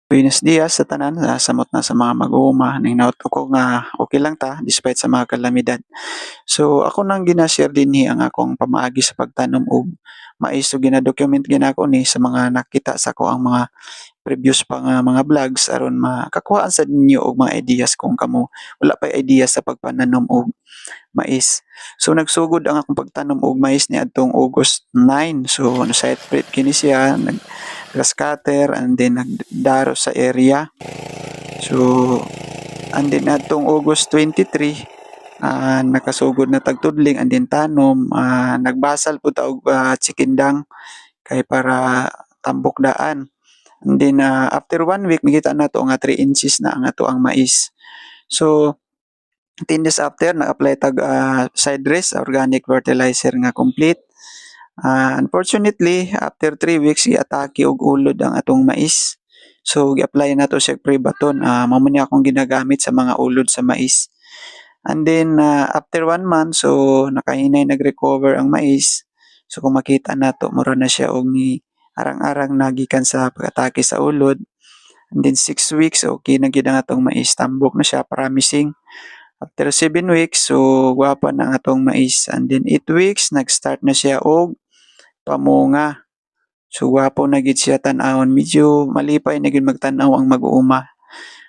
Buenos dias sa tanan, samot na sa mga mag-uuma. Ningnaot ko nga okay lang ta despite sa mga kalamidad. So ako nang gina-share dinhi ang akong pamaagi sa pagtanom og mais. So gina-document gina ko ni sa mga nakita sa ko ang mga previous pa nga mga vlogs aron makakuhaan sad ninyo og mga ideas kung kamo wala pay ideas sa pagpananom og mais. So nagsugod ang akong pagtanom og mais niadtong August 9. So na-site prep kini siya, grass cutter and then nagdaro sa area. So and then atong August 23, nakasugod na tagtudling and then tanom, nagbasal po ta og tsikindang kay para tambok daan. And then after 1 week makita nato nga 3 inches na ang ato ang mais. So 10 days after na-apply tag side dress organic fertilizer nga complete. Unfortunately after 3 weeks giatake og ulod ang atong mais. So gi-apply nato siya pre-baton, mao man ni akong ginagamit sa mga ulod sa mais. And then after 1 month so nakahinay nag-recover ang mais. So kung makita nato mura na siya og ni arang-arang na gikan sa pag-atake sa ulod. And then 6 weeks okay na gyud ang atong mais, tambok na siya, promising. After 7 weeks so gwapa na ang atong mais. And then 8 weeks nag-start na siya og pamunga. So gwapo na gid siya tan-awon, medyo malipay na gid magtan-aw ang mag-uuma.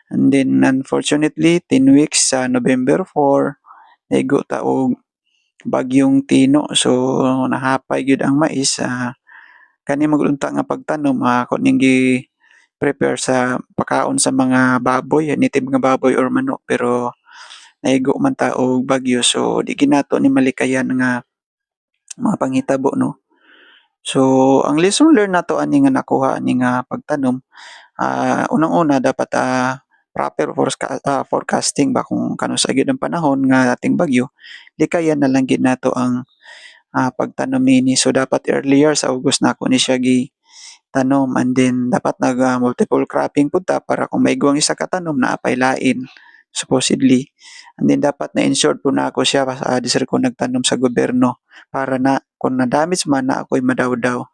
And then unfortunately 10 weeks sa November 4 naigo ta og bagyong Tino. So nahapay gyud ang mais. Kani magunta nga pagtanom ako ning gi-prepare sa pakaon sa mga baboy, native nga baboy or manok, pero naigo man ta og bagyo so di gid nato ni malikayan nga mga panghitabo, no. So ang lesson learned nato ani nga nakuha ani nga pagtanom, unang-una dapat proper forecasting ba kung kano sa gyud ang panahon nga ating bagyo, likayan na lang gid nato ang pagtanom nini. So dapat earlier sa August na ako ni siya gitanom and then dapat multiple cropping pud ta para kung maigong isa ka tanom naa pay lain supposedly. And then dapat na-insured po na ako siya di sir ko nagtanom sa gobyerno para na kung na-damage man na ako'y madawdaw.